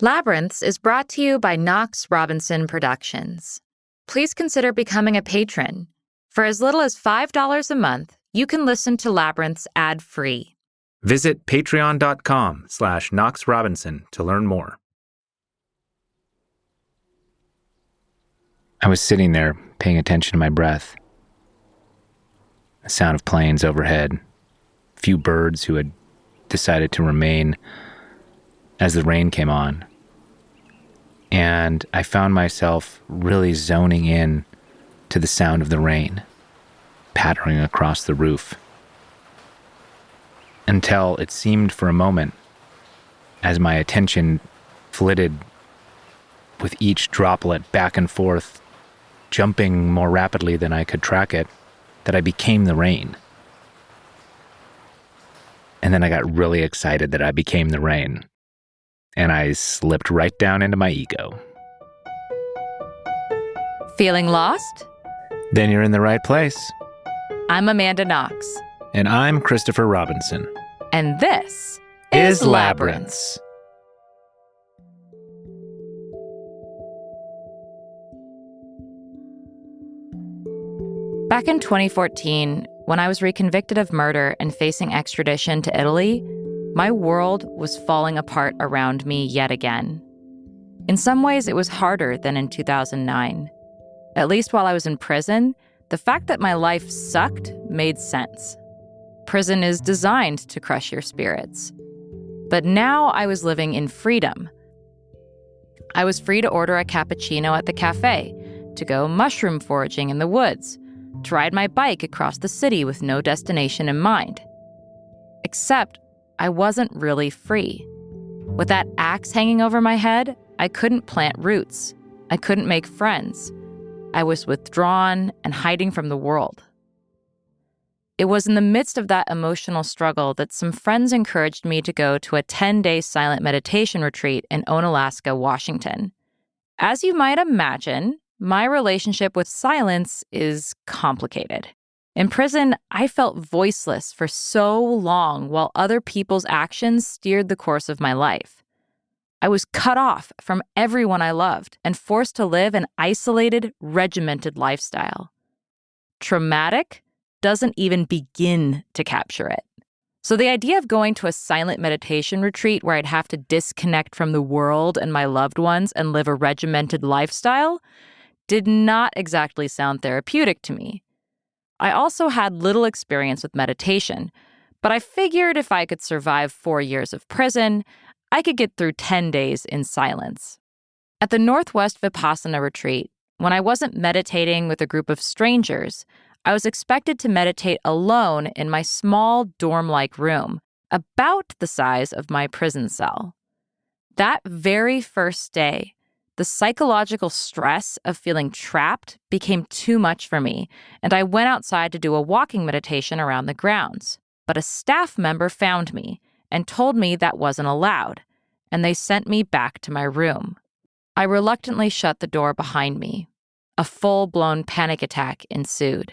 Labyrinths is brought to you by Knox Robinson Productions. Please consider becoming a patron. For as little as $5 a month, you can listen to Labyrinths ad-free. Visit patreon.com/Knox Robinson to learn more. I was sitting there, paying attention to my breath. The sound of planes overhead, a few birds who had decided to remain as the rain came on. And I found myself really zoning in to the sound of the rain pattering across the roof. Until it seemed for a moment, as my attention flitted with each droplet back and forth, jumping more rapidly than I could track it, that I became the rain. And then I got really excited that I became the rain. And I slipped right down into my ego. Feeling lost? Then you're in the right place. I'm Amanda Knox. And I'm Christopher Robinson. And this is Labyrinths. Back in 2014, when I was reconvicted of murder and facing extradition to Italy, my world was falling apart around me yet again. In some ways, it was harder than in 2009. At least while I was in prison, the fact that my life sucked made sense. Prison is designed to crush your spirits. But now I was living in freedom. I was free to order a cappuccino at the cafe, to go mushroom foraging in the woods, to ride my bike across the city with no destination in mind. Except I wasn't really free. With that axe hanging over my head, I couldn't plant roots. I couldn't make friends. I was withdrawn and hiding from the world. It was in the midst of that emotional struggle that some friends encouraged me to go to a 10-day silent meditation retreat in Onalaska, Washington. As you might imagine, my relationship with silence is complicated. In prison, I felt voiceless for so long while other people's actions steered the course of my life. I was cut off from everyone I loved and forced to live an isolated, regimented lifestyle. Traumatic doesn't even begin to capture it. So the idea of going to a silent meditation retreat where I'd have to disconnect from the world and my loved ones and live a regimented lifestyle did not exactly sound therapeutic to me. I also had little experience with meditation, but I figured if I could survive 4 years of prison, I could get through 10 days in silence. At the Northwest Vipassana retreat, when I wasn't meditating with a group of strangers, I was expected to meditate alone in my small dorm-like room, about the size of my prison cell. That very first day, the psychological stress of feeling trapped became too much for me, and I went outside to do a walking meditation around the grounds. But a staff member found me and told me that wasn't allowed, and they sent me back to my room. I reluctantly shut the door behind me. A full-blown panic attack ensued.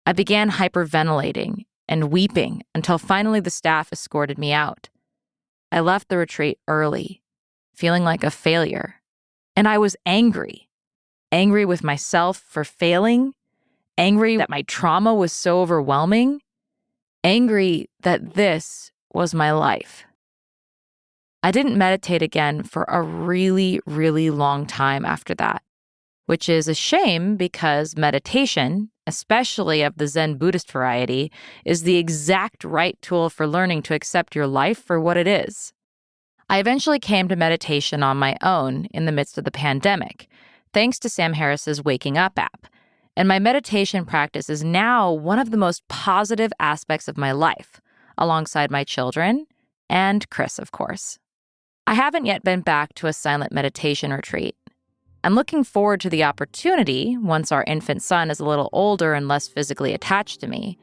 I began hyperventilating and weeping until finally the staff escorted me out. I left the retreat early, feeling like a failure. And I was angry. Angry with myself for failing. Angry that my trauma was so overwhelming. Angry that this was my life. I didn't meditate again for a really, really long time after that, which is a shame because meditation, especially of the Zen Buddhist variety, is the exact right tool for learning to accept your life for what it is. I eventually came to meditation on my own in the midst of the pandemic, thanks to Sam Harris's Waking Up app. And my meditation practice is now one of the most positive aspects of my life, alongside my children and Chris, of course. I haven't yet been back to a silent meditation retreat. I'm looking forward to the opportunity once our infant son is a little older and less physically attached to me.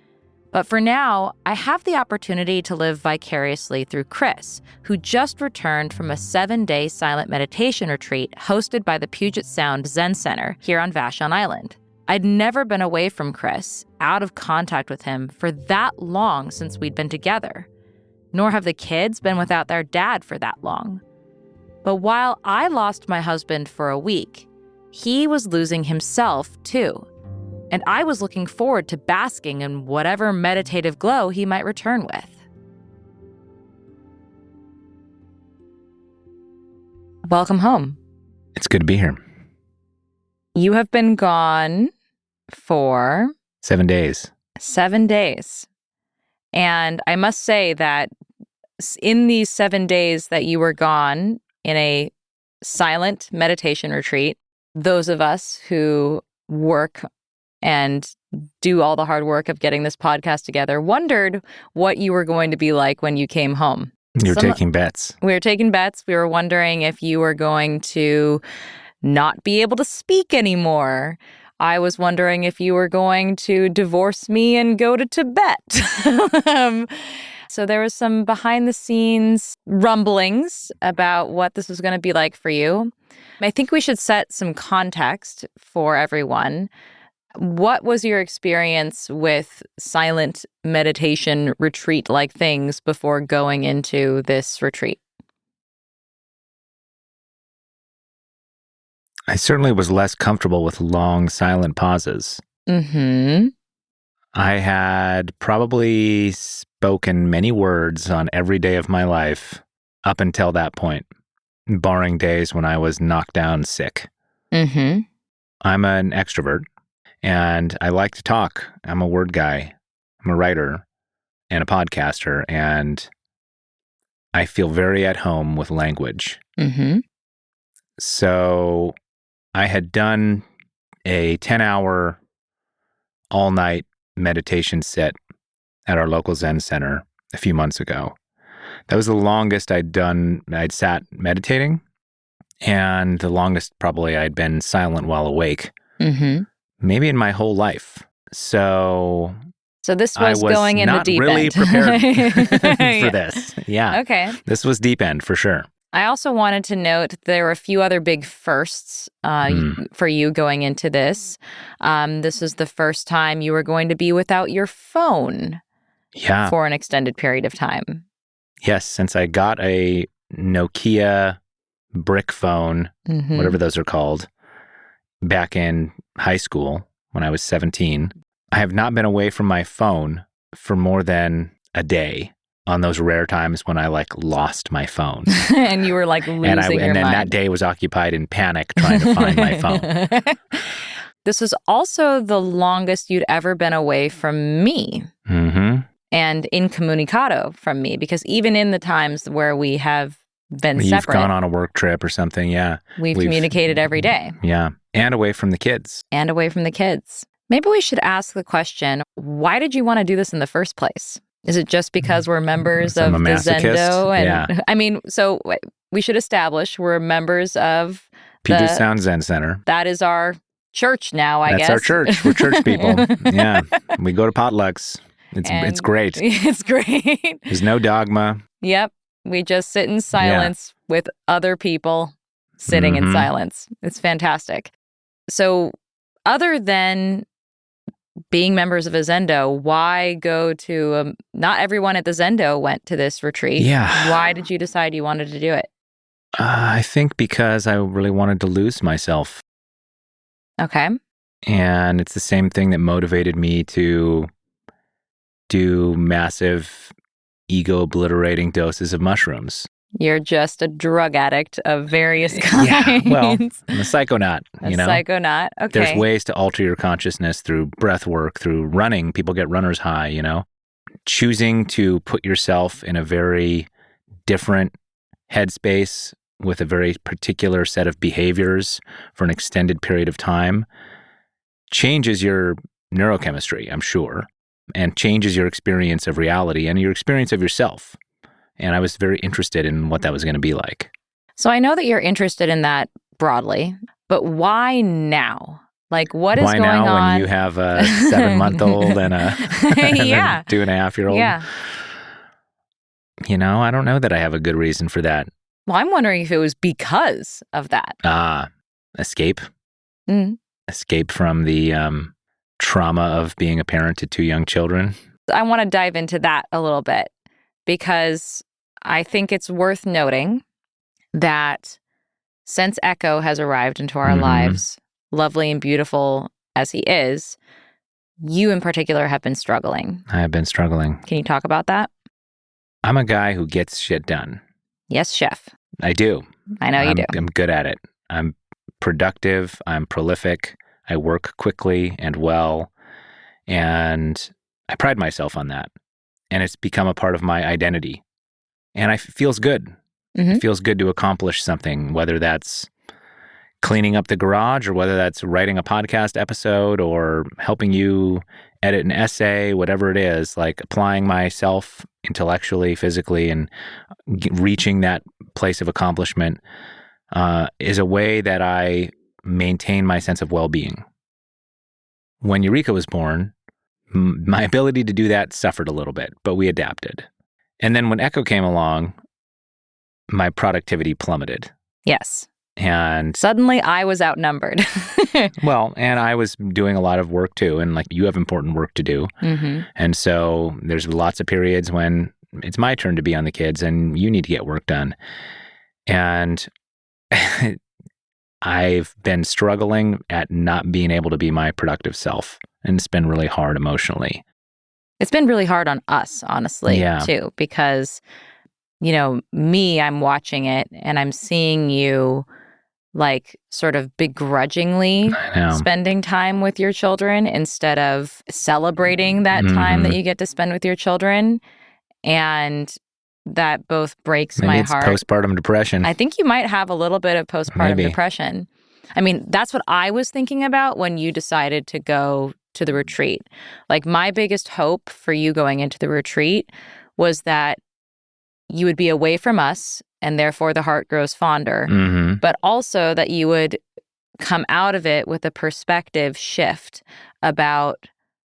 But for now, I have the opportunity to live vicariously through Chris, who just returned from a 7-day silent meditation retreat hosted by the Puget Sound Zen Center here on Vashon Island. I'd never been away from Chris, out of contact with him, for that long since we'd been together. Nor have the kids been without their dad for that long. But while I lost my husband for a week, he was losing himself too. And I was looking forward to basking in whatever meditative glow he might return with. Welcome home. It's good to be here. You have been gone for 7 days. 7 days. And I must say that in these 7 days that you were gone in a silent meditation retreat, those of us who work and do all the hard work of getting this podcast together wondered what you were going to be like when you came home. You're taking bets. We were taking bets. We were wondering if you were going to not be able to speak anymore. I was wondering if you were going to divorce me and go to Tibet. So there was some behind-the-scenes rumblings about what this was going to be like for you. I think we should set some context for everyone. What was your experience with silent meditation retreat-like things before going into this retreat? I certainly was less comfortable with long, silent pauses. Mm-hmm. I had probably spoken many words on every day of my life up until that point, barring days when I was knocked down sick. Mm-hmm. I'm an extrovert, and I like to talk. I'm a word guy. I'm a writer and a podcaster, and I feel very at home with language. Mm-hmm. So I had done a 10-hour all-night meditation set at our local Zen center a few months ago. That was the longest I'd sat meditating, and the longest probably I'd been silent while awake, maybe in my whole life. So this was going in the deep really end. Prepared for this. Yeah. Okay. This was deep end for sure. I also wanted to note there were a few other big firsts for you going into this. This was the first time you were going to be without your phone for an extended period of time. Yes, since I got a Nokia brick phone, whatever those are called, back in high school when I was 17, I have not been away from my phone for more than a day. On those rare times when I lost my phone. And you were losing your mind. And then that day was occupied in panic trying to find my phone. This was also the longest you'd ever been away from me. Mm-hmm. And incommunicado from me, because even in the times where we have been separate. You've gone on a work trip or something, yeah. We've communicated every day. Yeah, and away from the kids. Maybe we should ask the question, why did you want to do this in the first place? Is it just because we're members of the Zendo? And I mean, so we should establish we're members of Puget Sound Zen Center. That is our church now, I guess. That's our church. We're church people. Yeah. We go to potlucks. It's great. It's great. There's no dogma. Yep. We just sit in silence with other people sitting in silence. It's fantastic. So other than being members of a Zendo, why go to not everyone at the Zendo went to this retreat. Yeah. Why did you decide you wanted to do it? I think because I really wanted to lose myself. Okay. And it's the same thing that motivated me to do massive ego-obliterating doses of mushrooms. You're just a drug addict of various kinds. Yeah, well, I'm a psychonaut, you know? A psychonaut, okay. There's ways to alter your consciousness through breath work, through running. People get runner's high, you know? Choosing to put yourself in a very different headspace with a very particular set of behaviors for an extended period of time changes your neurochemistry, I'm sure, and changes your experience of reality and your experience of yourself. And I was very interested in what that was going to be like. So I know that you're interested in that broadly, but why now? Like, what is going on? Why now when you have a 7-month-old and a 2.5-year-old? Yeah. You know, I don't know that I have a good reason for that. Well, I'm wondering if it was because of that. Escape. Escape from the trauma of being a parent to 2 young children. I want to dive into that a little bit because I think it's worth noting that since Echo has arrived into our lives, lovely and beautiful as he is, you in particular have been struggling. I have been struggling. Can you talk about that? I'm a guy who gets shit done. Yes, chef. I do. I know you do. I'm good at it. I'm productive. I'm prolific. I work quickly and well. And I pride myself on that. And it's become a part of my identity. And it feels good. It feels good to accomplish something, whether that's cleaning up the garage or whether that's writing a podcast episode or helping you edit an essay, whatever it is, like applying myself intellectually, physically, and reaching that place of accomplishment is a way that I maintain my sense of well-being. When Eureka was born, my ability to do that suffered a little bit, but we adapted. And then when Echo came along, my productivity plummeted. Yes. And suddenly I was outnumbered. Well, and I was doing a lot of work too. And like, you have important work to do. And so there's lots of periods when it's my turn to be on the kids and you need to get work done. And I've been struggling at not being able to be my productive self. And it's been really hard emotionally. It's been really hard on us, honestly, too, because, you know, I'm watching it and I'm seeing you like sort of begrudgingly spending time with your children instead of celebrating that time that you get to spend with your children. And that both breaks my heart. Postpartum depression. I think you might have a little bit of postpartum depression. I mean, that's what I was thinking about when you decided to go to the retreat. Like, my biggest hope for you going into the retreat was that you would be away from us and therefore the heart grows fonder, but also that you would come out of it with a perspective shift about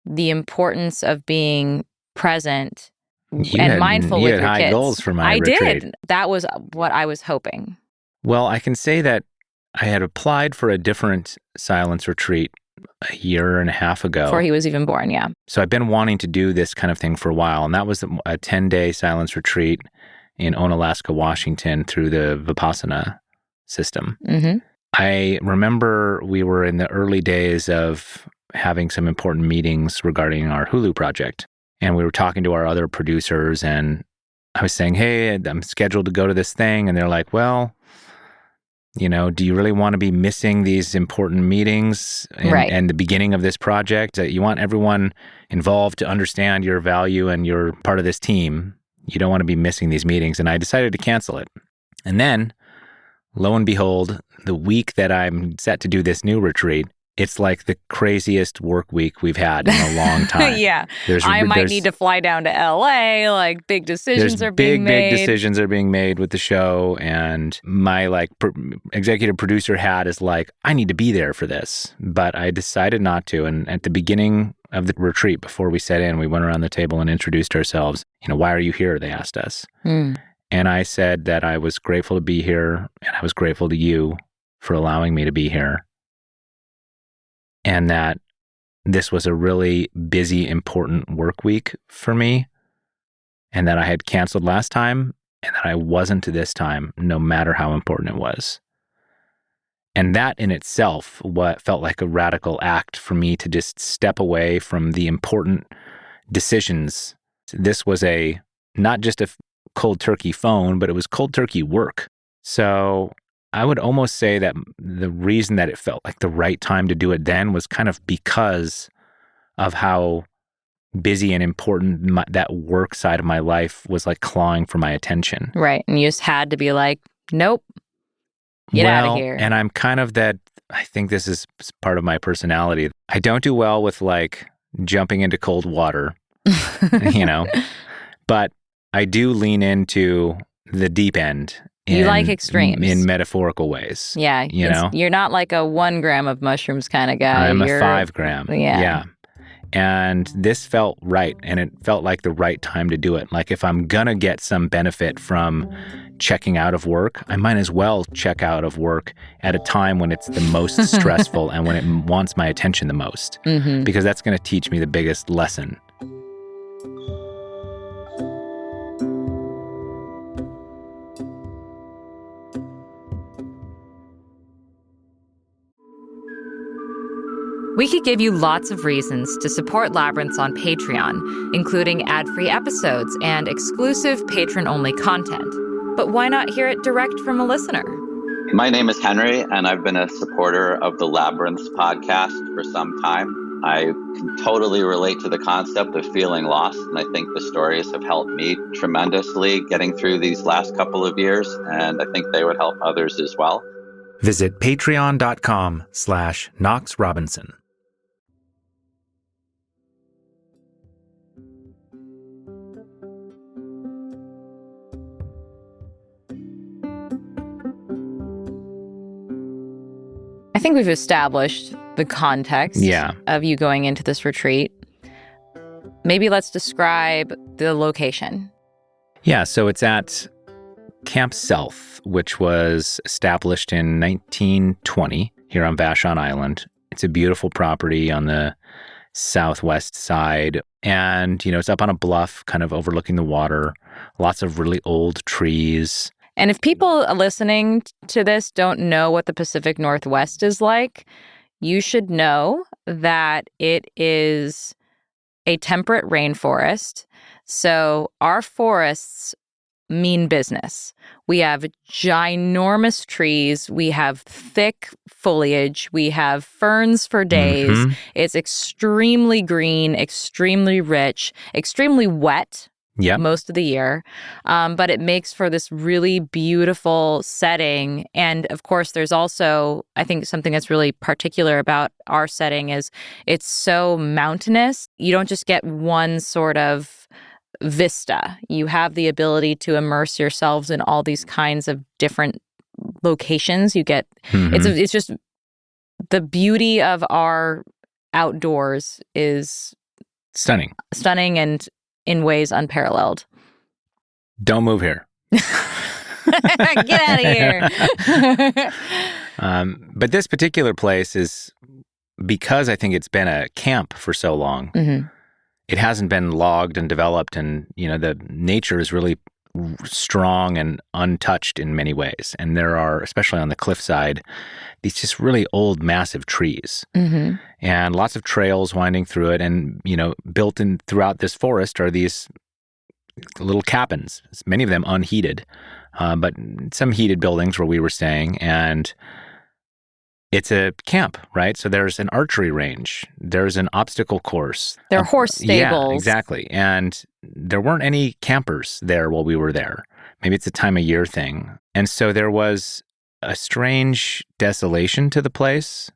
the importance of being present and mindful with your kids. You had high goals for my retreat. I did. That was what I was hoping. Well, I can say that I had applied for a different silence retreat a year and a half ago. Before he was even born, yeah. So I've been wanting to do this kind of thing for a while, and that was a 10-day silence retreat in Onalaska, Washington, through the Vipassana system. I remember we were in the early days of having some important meetings regarding our Hulu project, and we were talking to our other producers, and I was saying, hey, I'm scheduled to go to this thing, and they're like, well, you know, do you really want to be missing these important meetings and the beginning of this project? You want everyone involved to understand your value and you're part of this team. You don't want to be missing these meetings. And I decided to cancel it. And then, lo and behold, the week that I'm set to do this new retreat, it's like the craziest work week we've had in a long time. I might need to fly down to LA. Like, big decisions are being made. Big decisions are being made with the show. And my executive producer hat is like, I need to be there for this. But I decided not to. And at the beginning of the retreat, before we sat in, we went around the table and introduced ourselves. You know, why are you here? They asked us. And I said that I was grateful to be here. And I was grateful to you for allowing me to be here. And that this was a really busy, important work week for me, and that I had canceled last time, and that I wasn't this time, no matter how important it was. And that in itself, what felt like a radical act for me to just step away from the important decisions. This was not just a cold turkey phone, but it was cold turkey work. So I would almost say that the reason that it felt like the right time to do it then was kind of because of how busy and important that work side of my life was, like clawing for my attention. Right. And you just had to be like, nope, get out of here. And I'm kind of that, I think this is part of my personality. I don't do well with like jumping into cold water, you know, but I do lean into the deep end. You like extremes. In metaphorical ways. Yeah. You know? You're not like a 1 gram of mushrooms kind of guy. I'm a 5 gram. Yeah. And this felt right. And it felt like the right time to do it. Like, if I'm going to get some benefit from checking out of work, I might as well check out of work at a time when it's the most stressful and when it wants my attention the most. Because that's going to teach me the biggest lesson. We could give you lots of reasons to support Labyrinths on Patreon, including ad-free episodes and exclusive patron-only content. But why not hear it direct from a listener? My name is Henry, and I've been a supporter of the Labyrinths podcast for some time. I can totally relate to the concept of feeling lost, and I think the stories have helped me tremendously getting through these last couple of years, and I think they would help others as well. Visit patreon.com/Knox Robinson. I think we've established the context of you going into this retreat. Maybe let's describe the location. Yeah, so it's at Camp South, which was established in 1920 here on Vashon Island. It's a beautiful property on the southwest side. And, it's up on a bluff kind of overlooking the water. Lots of really old trees. And if people listening to this don't know what the Pacific Northwest is like, you should know that it is a temperate rainforest. So our forests mean business. We have ginormous trees. We have thick foliage. We have ferns for days. Mm-hmm. It's extremely green, extremely rich, extremely wet. Most of the year. But it makes for this really beautiful setting. And of course, there's also, I think, something that's really particular about our setting is it's so mountainous. You don't just get one sort of vista. You have the ability to immerse yourselves in all these kinds of different locations. You get, it's just the beauty of our outdoors is stunning and in ways unparalleled. Don't move here. Get out of here. But this particular place is, because I think it's been a camp for so long, it hasn't been logged and developed, and, the nature is really strong and untouched in many ways. And there are, especially on the cliffside, these just really old, massive trees. And lots of trails winding through it. And, built in throughout this forest are these little cabins, many of them unheated, but some heated buildings where we were staying. And it's a camp, right? So there's an archery range. There's an obstacle course. There are horse stables. Yeah, exactly. And there weren't any campers there while we were there. Maybe it's a time of year thing. And so there was a strange desolation to the place,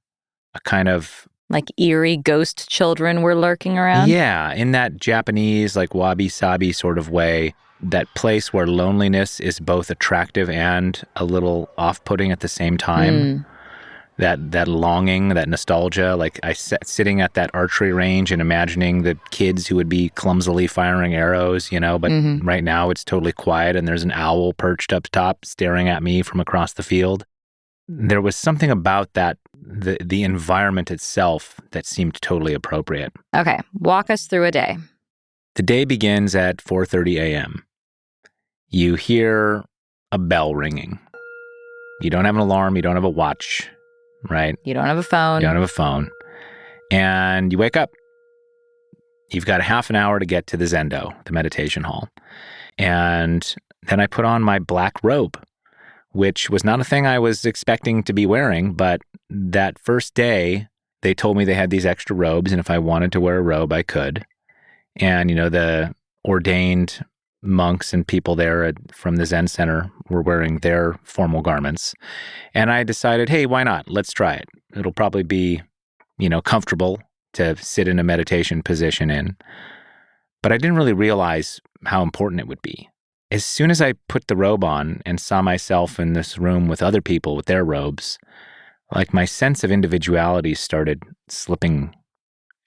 a kind of... like eerie ghost children were lurking around? Yeah, in that Japanese, like wabi-sabi sort of way, that place where loneliness is both attractive and a little off-putting at the same time. That longing, that nostalgia, like I sat sitting at that archery range and imagining the kids who would be clumsily firing arrows, but right now it's totally quiet and there's an owl perched up top staring at me from across the field. There was something about that, the environment itself, that seemed totally appropriate. Okay, walk us through a day. The day begins at 4:30 a.m. You hear a bell ringing. You don't have an alarm, you don't have a watch. Right? You don't have a phone. You don't have a phone. And you wake up. You've got a half an hour to get to the Zendo, the meditation hall. And then I put on my black robe, which was not a thing I was expecting to be wearing. But that first day, they told me they had these extra robes. And if I wanted to wear a robe, I could. And, the ordained monks and people there from the Zen Center were wearing their formal garments. And I decided, hey, why not? Let's try it. It'll probably be, comfortable to sit in a meditation position in. But I didn't really realize how important it would be. As soon as I put the robe on and saw myself in this room with other people with their robes, like my sense of individuality started slipping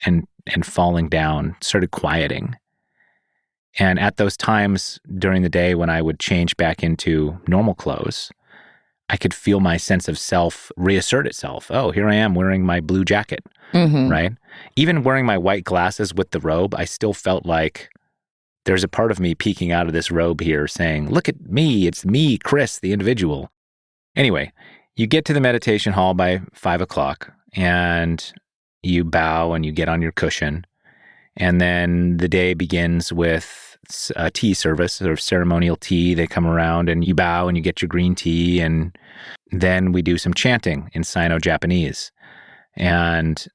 and falling down, started quieting. And at those times during the day when I would change back into normal clothes, I could feel my sense of self reassert itself. Oh, here I am wearing my blue jacket, right? Even wearing my white glasses with the robe, I still felt like there's a part of me peeking out of this robe here saying, look at me, it's me, Chris, the individual. Anyway, you get to the meditation hall by 5 o'clock and you bow and you get on your cushion. And then the day begins with a tea service, sort of ceremonial tea. They come around and you bow and you get your green tea. And then we do some chanting in Sino-Japanese. And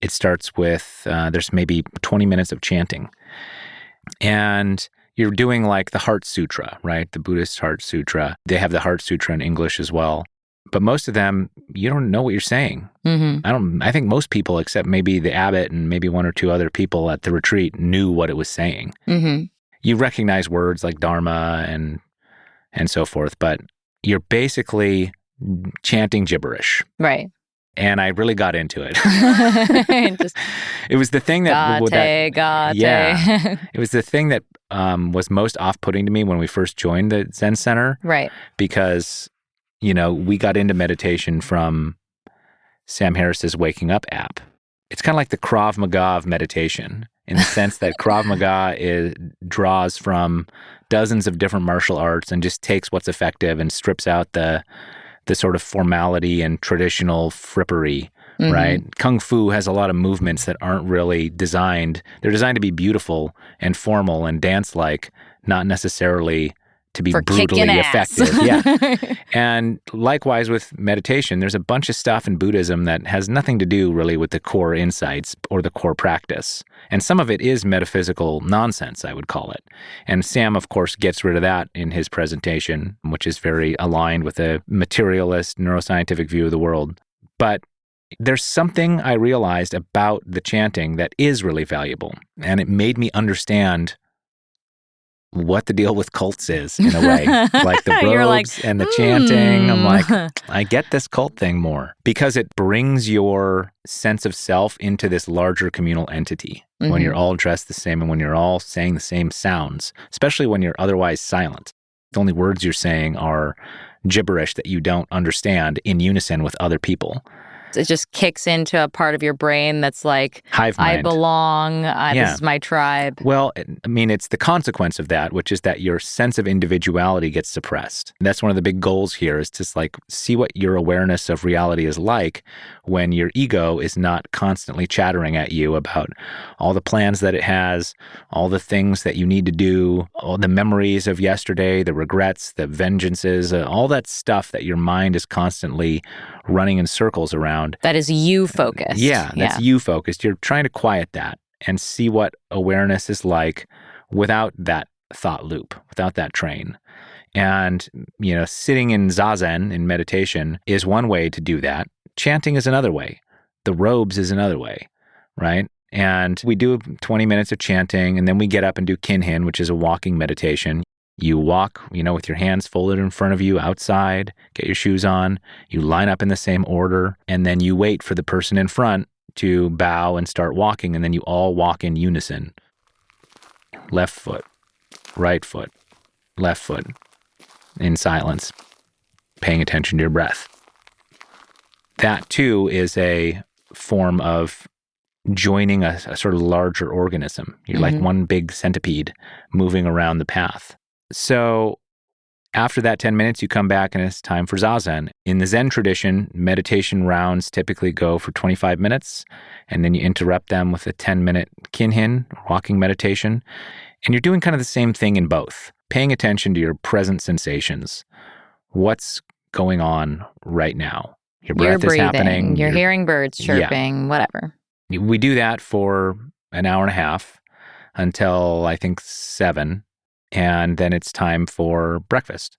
it starts with, there's maybe 20 minutes of chanting. And you're doing like the Heart Sutra, right? The Buddhist Heart Sutra. They have the Heart Sutra in English as well. But most of them, you don't know what you're saying. I think most people, except maybe the abbot and maybe one or two other people at the retreat, knew what it was saying. You recognize words like Dharma and so forth, but you're basically chanting gibberish. Right. And I really got into it. Just, it was the thing that... Gate. Yeah. It was the thing that was most off-putting to me when we first joined the Zen Center. Right. Because, you know, we got into meditation from Sam Harris's Waking Up app. It's kind of like the Krav Maga of meditation, in the sense that Krav Maga draws from dozens of different martial arts and just takes what's effective and strips out the sort of formality and traditional frippery, right? Kung Fu has a lot of movements that aren't really designed. They're designed to be beautiful and formal and dance-like, not necessarily to be brutally effective. Yeah. And likewise with meditation, there's a bunch of stuff in Buddhism that has nothing to do really with the core insights or the core practice. And some of it is metaphysical nonsense, I would call it. And Sam, of course, gets rid of that in his presentation, which is very aligned with a materialist, neuroscientific view of the world. But there's something I realized about the chanting that is really valuable. And it made me understand what the deal with cults is, in a way. Like the robes and the chanting. I'm like, I get this cult thing more. Because it brings your sense of self into this larger communal entity. When you're all dressed the same and when you're all saying the same sounds, especially when you're otherwise silent. The only words you're saying are gibberish that you don't understand in unison with other people. It just kicks into a part of your brain that's like, hive mind. I belong, this is my tribe. Well, I mean, it's the consequence of that, which is that your sense of individuality gets suppressed. That's one of the big goals here, is to like see what your awareness of reality is like when your ego is not constantly chattering at you about all the plans that it has, all the things that you need to do, all the memories of yesterday, the regrets, the vengeances, all that stuff that your mind is constantly running in circles around. That is you focused. Yeah, that's you focused. You're trying to quiet that and see what awareness is like without that thought loop, without that train. And, you know, sitting in zazen, in meditation, is one way to do that. Chanting is another way. The robes is another way, right? And we do 20 minutes of chanting, and then we get up and do kinhin, which is a walking meditation. You walk, you know, with your hands folded in front of you outside, get your shoes on, you line up in the same order, and then you wait for the person in front to bow and start walking, and then you all walk in unison. Left foot, right foot, left foot, in silence, paying attention to your breath. That, too, is a form of joining a sort of larger organism. You're like one big centipede moving around the path. So after that 10 minutes, you come back and it's time for zazen. In the Zen tradition, meditation rounds typically go for 25 minutes, and then you interrupt them with a 10-minute kinhin, walking meditation. And you're doing kind of the same thing in both, paying attention to your present sensations. What's going on right now? Your breath is happening. You're hearing birds chirping, whatever. We do that for an hour and a half until, I think, 7. And then it's time for breakfast.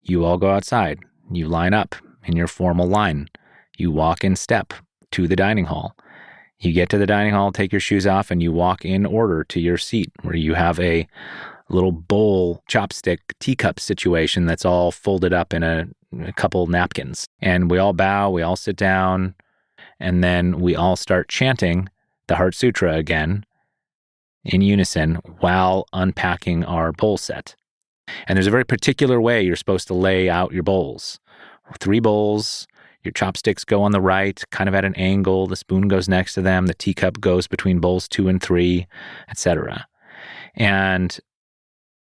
You all go outside. You line up in your formal line. You walk in step to the dining hall. You get to the dining hall, take your shoes off, and you walk in order to your seat, where you have a little bowl, chopstick, teacup situation that's all folded up in a couple napkins. And we all bow, we all sit down, and then we all start chanting the Heart Sutra again, in unison, while unpacking our bowl set. And there's a very particular way you're supposed to lay out your bowls. 3 bowls, your chopsticks go on the right, kind of at an angle, the spoon goes next to them, the teacup goes between bowls 2 and 3, etc. And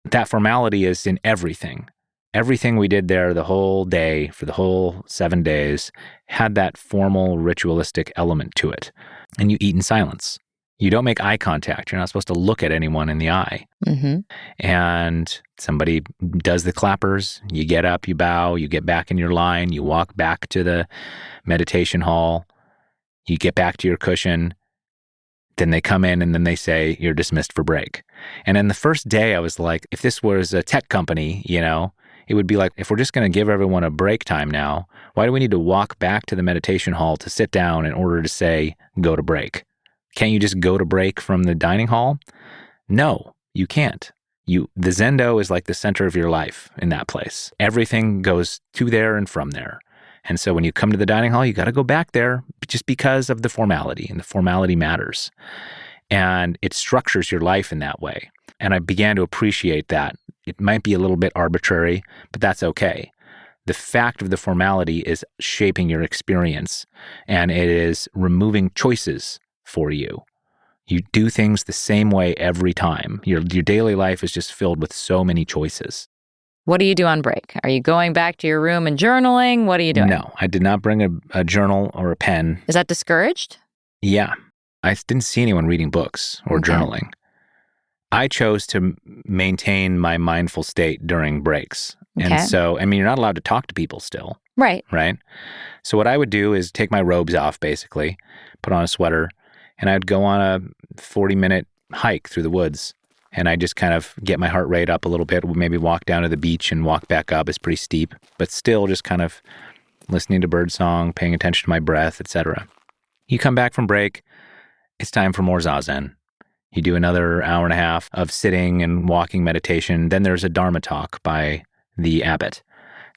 that formality is in everything. everything we did there the whole day, for the whole 7 days, had that formal ritualistic element to it. And you eat in silence. You don't make eye contact. You're not supposed to look at anyone in the eye. Mm-hmm. And somebody does the clappers. You get up, you bow, you get back in your line, you walk back to the meditation hall, you get back to your cushion. Then they come in and then they say, you're dismissed for break. And then the first day I was like, if this was a tech company, it would be like, if we're just going to give everyone a break time now, why do we need to walk back to the meditation hall to sit down in order to say, go to break? Can't you just go to break from the dining hall? No, you can't. The Zendo is like the center of your life in that place. Everything goes to there and from there. And so when you come to the dining hall, you got to go back there just because of the formality, and the formality matters. And it structures your life in that way. And I began to appreciate that. It might be a little bit arbitrary, but that's okay. The fact of the formality is shaping your experience, and it is removing choices for you. You do things the same way every time. Your daily life is just filled with so many choices. What do you do on break? Are you going back to your room and journaling? What are you doing? No, I did not bring a journal or a pen. Is that discouraged? Yeah. I didn't see anyone reading books or journaling. I chose to maintain my mindful state during breaks. Okay. And so, you're not allowed to talk to people still. Right. Right? So what I would do is take my robes off, basically, put on a sweater, and I'd go on a 40-minute hike through the woods. And I just kind of get my heart rate up a little bit, maybe walk down to the beach and walk back up. It's pretty steep, but still just kind of listening to birdsong, paying attention to my breath, etc. You come back from break, it's time for more Zazen. You do another hour and a half of sitting and walking meditation. Then there's a Dharma talk by the abbot.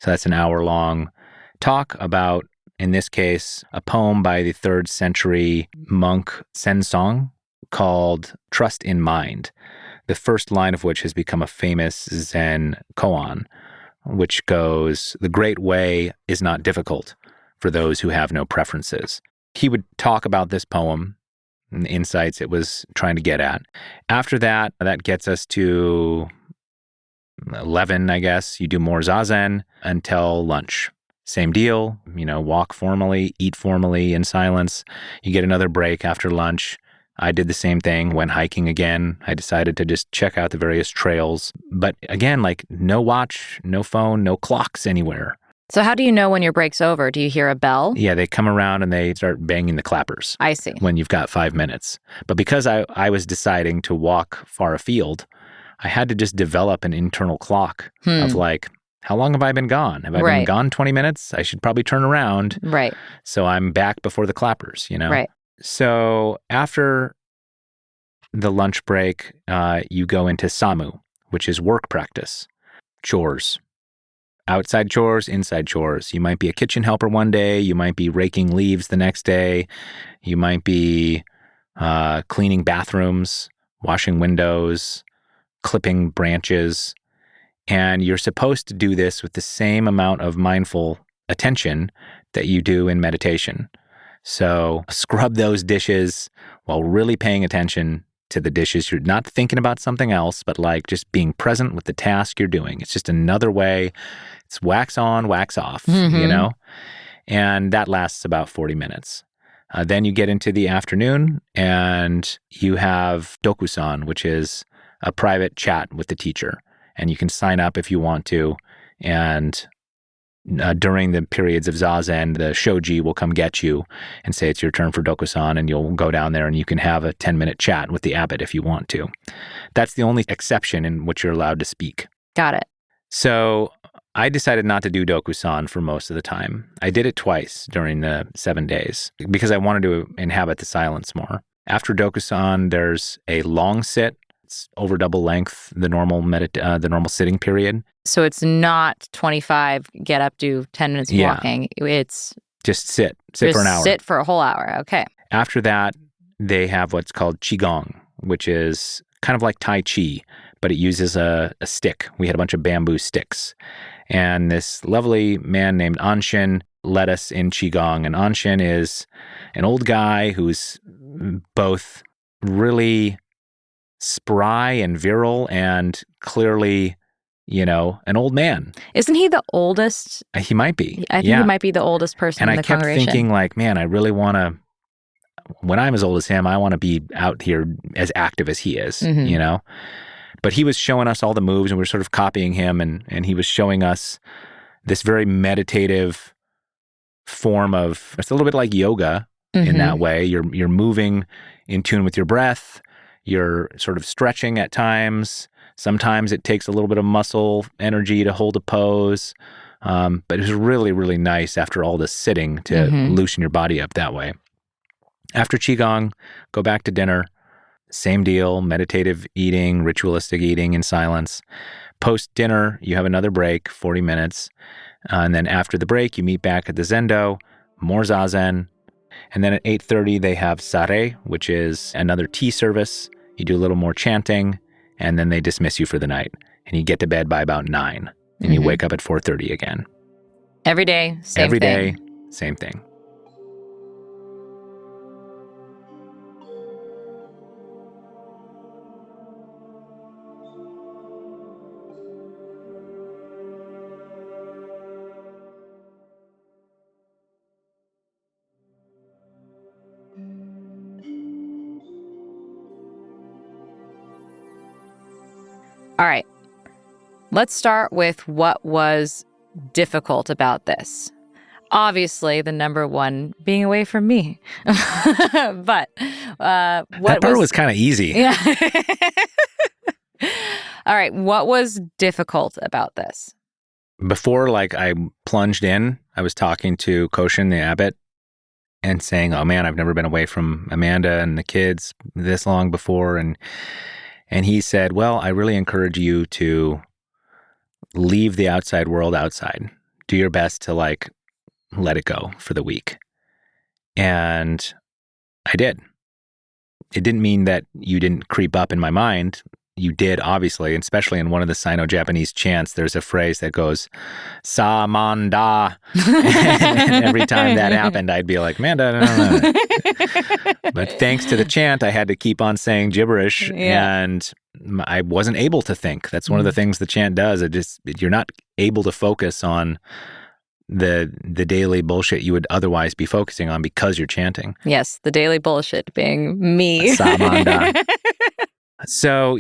So that's an hour-long talk about, in this case, a poem by the 3rd century monk Sensong called Trust in Mind, the first line of which has become a famous Zen koan, which goes, "The great way is not difficult for those who have no preferences." He would talk about this poem and the insights it was trying to get at. After that, that gets us to 11, I guess. You do more Zazen until lunch. Same deal, walk formally, eat formally in silence. You get another break after lunch. I did the same thing, went hiking again. I decided to just check out the various trails. But again, no watch, no phone, no clocks anywhere. So how do you know when your break's over? Do you hear a bell? Yeah, they come around and they start banging the clappers. I see. When you've got 5 minutes. But because I was deciding to walk far afield, I had to just develop an internal clock of how long have I been gone? Have I been gone 20 minutes? I should probably turn around. Right. So I'm back before the clappers, Right. So after the lunch break, you go into samu, which is work practice, chores, outside chores, inside chores. You might be a kitchen helper one day. You might be raking leaves the next day. You might be cleaning bathrooms, washing windows, clipping branches. And you're supposed to do this with the same amount of mindful attention that you do in meditation. So scrub those dishes while really paying attention to the dishes. You're not thinking about something else, but just being present with the task you're doing. It's just another way. It's wax on, wax off, And that lasts about 40 minutes. Then you get into the afternoon and you have dokusan, which is a private chat with the teacher. And you can sign up if you want to. And during the periods of Zazen, the shoji will come get you and say it's your turn for dokusan, and you'll go down there and you can have a 10-minute chat with the abbot if you want to. That's the only exception in which you're allowed to speak. Got it. So I decided not to do dokusan for most of the time. I did it twice during the 7 days because I wanted to inhabit the silence more. After dokusan, there's a long sit. It's over double length, the normal sitting period. So it's not 25, get up, do 10 minutes of walking. It's just sit for an hour. Sit for a whole hour. Okay. After that, they have what's called qigong, which is kind of like Tai Chi, but it uses a stick. We had a bunch of bamboo sticks. And this lovely man named Anshin led us in qigong. And Anshin is an old guy who's both really spry and virile and clearly an old man. Isn't he the oldest? He might be. I think he might be the oldest person and in the congregation. And I kept thinking, like, man, I really want to, when I'm as old as him, I want to be out here as active as he is, But he was showing us all the moves, and we were sort of copying him, and he was showing us this very meditative form of, it's a little bit like yoga in that way. You're moving in tune with your breath. You're sort of stretching at times. Sometimes it takes a little bit of muscle energy to hold a pose. But it was really, really nice after all this sitting to loosen your body up that way. After Qigong, go back to dinner. Same deal, meditative eating, ritualistic eating in silence. Post dinner, you have another break, 40 minutes. And then after the break, you meet back at the Zendo, more Zazen. And then at 8:30, they have Sare, which is another tea service. You do a little more chanting, and then they dismiss you for the night. And you get to bed by about 9, and you wake up at 4:30 again. Every day, same thing. Every day, same thing. All right. Let's start with what was difficult about this. Obviously, the number one being away from me. But that part was kind of easy. Yeah. All right. What was difficult about this? Before, I plunged in, I was talking to Koshin, the abbot, and saying, oh man, I've never been away from Amanda and the kids this long before. And he said, well, I really encourage you to leave the outside world outside. Do your best to let it go for the week. And I did. It didn't mean that you didn't creep up in my mind. You did, obviously, and especially in one of the Sino-Japanese chants, there's a phrase that goes, sa man da. And every time that happened, I'd be like, Manda, no. But thanks to the chant, I had to keep on saying gibberish, and I wasn't able to think. That's one of the things the chant does. You're not able to focus on the daily bullshit you would otherwise be focusing on because you're chanting. Yes, the daily bullshit being me. Sa man da. So,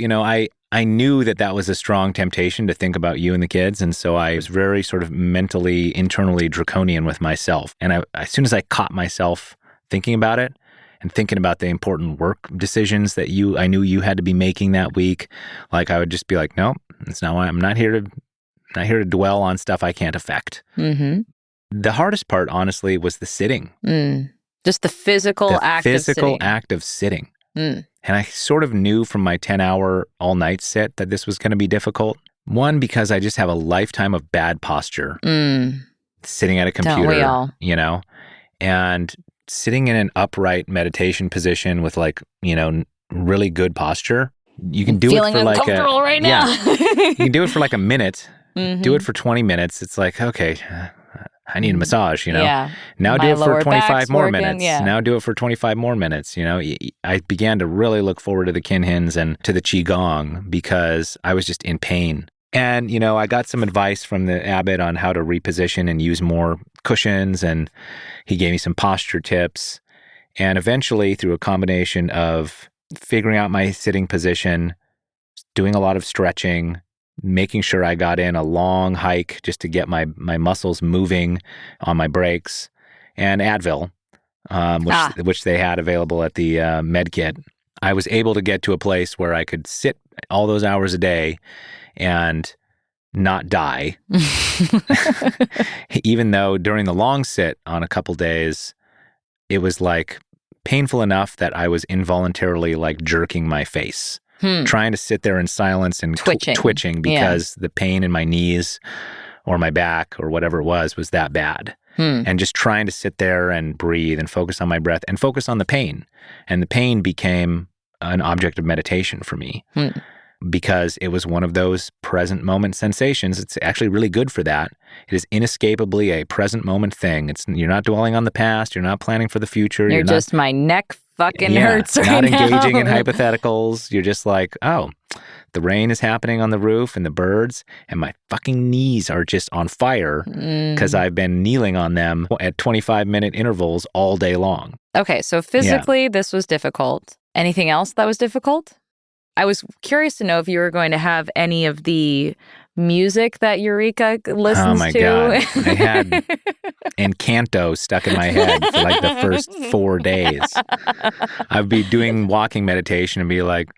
I knew that was a strong temptation to think about you and the kids. And so I was very sort of mentally, internally draconian with myself. And as soon as I caught myself thinking about it and thinking about the important work decisions that I knew you had to be making that week, I would just be like, no, it's not why. I'm not here to dwell on stuff I can't affect. Mm-hmm. The hardest part, honestly, was the sitting. Just the physical act of sitting. And I sort of knew from my 10-hour all-night sit that this was going to be difficult. One, because I just have a lifetime of bad posture. Sitting at a computer, don't we all? And sitting in an upright meditation position with really good posture. You can do it for uncomfortable right now. You can do it for a minute. Do it for 20 minutes. It's like, okay, I need a massage, Yeah. Now do it for 25 more minutes. Yeah. Now do it for 25 more minutes. I began to really look forward to the Kinhins and to the Qigong because I was just in pain. And, I got some advice from the abbot on how to reposition and use more cushions. And he gave me some posture tips. And eventually, through a combination of figuring out my sitting position, doing a lot of stretching, making sure I got in a long hike just to get my muscles moving on my breaks, and Advil, which they had available at the med kit. I was able to get to a place where I could sit all those hours a day and not die. Even though during the long sit on a couple days, it was painful enough that I was involuntarily jerking my face. Trying to sit there in silence and twitching because the pain in my knees or my back or whatever it was that bad. And just trying to sit there and breathe and focus on my breath and focus on the pain. And the pain became an object of meditation for me because it was one of those present moment sensations. It's actually really good for that. It is inescapably a present moment thing. You're not dwelling on the past. You're not planning for the future. You're just, my neck fucking hurts right now. Not engaging in hypotheticals. You're just like, oh, The rain is happening on the roof and the birds, and my fucking knees are just on fire because I've been kneeling on them at 25-minute intervals all day long. Okay, so physically, this was difficult. Anything else that was difficult? I was curious to know if you were going to have any of the music that Eureka listens to. Oh my God. I had Encanto stuck in my head for like the first 4 days. I'd be doing walking meditation and be like,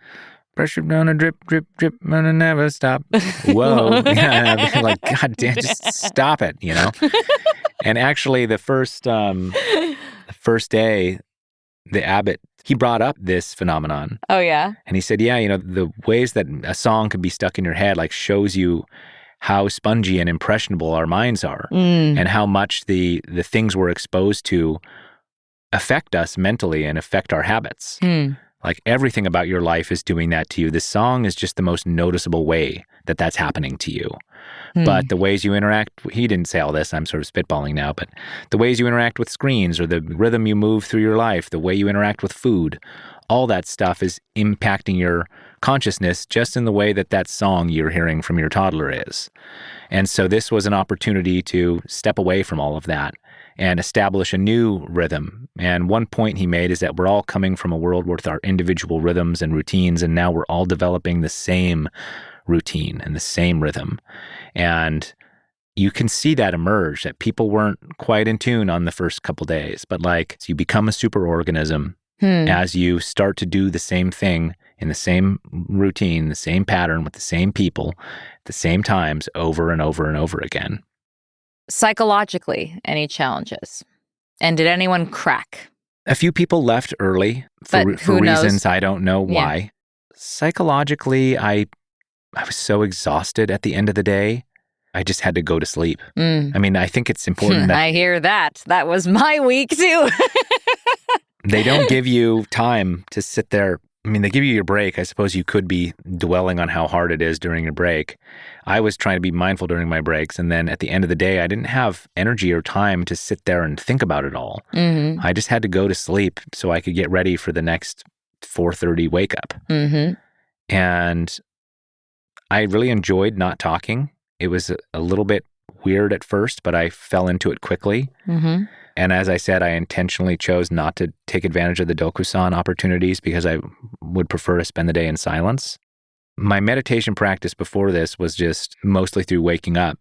pressure gonna drip, drip, drip, gonna never stop. Whoa. Yeah, I'd be like, God damn, just stop it, you know? And actually the first day, the abbot, he brought up this phenomenon. Oh, yeah? And he said, yeah, you know, the ways that a song can be stuck in your head, like shows you how spongy and impressionable our minds are and how much the things we're exposed to affect us mentally and affect our habits. Like everything about your life is doing that to you. This song is just the most noticeable way that that's happening to you. But the ways you interact, he didn't say all this, I'm sort of spitballing now, but the ways you interact with screens or the rhythm you move through your life, the way you interact with food, all that stuff is impacting your consciousness just in the way that that song you're hearing from your toddler is. And so this was an opportunity to step away from all of that and establish a new rhythm. And one point he made is that we're all coming from a world with our individual rhythms and routines, and now we're all developing the same routine and the same rhythm. And you can see that emerge, that people weren't quite in tune on the first couple days, but like so you become a superorganism as you start to do the same thing in the same routine, the same pattern with the same people, at the same times over and over and over again. Psychologically, any challenges? And did anyone crack? A few people left early for reasons I don't know why. Yeah. Psychologically, I was so exhausted at the end of the day. I just had to go to sleep. I mean, I think it's important that... I hear that. That was my week, too. They don't give you time to sit there. I mean, they give you your break. I suppose you could be dwelling on how hard it is during your break. I was trying to be mindful during my breaks. And then at the end of the day, I didn't have energy or time to sit there and think about it all. I just had to go to sleep so I could get ready for the next 4:30 wake up. And I really enjoyed not talking. It was a little bit weird at first, but I fell into it quickly. And as I said, I intentionally chose not to take advantage of the Dokusan opportunities because I would prefer to spend the day in silence. My meditation practice before this was just mostly through waking up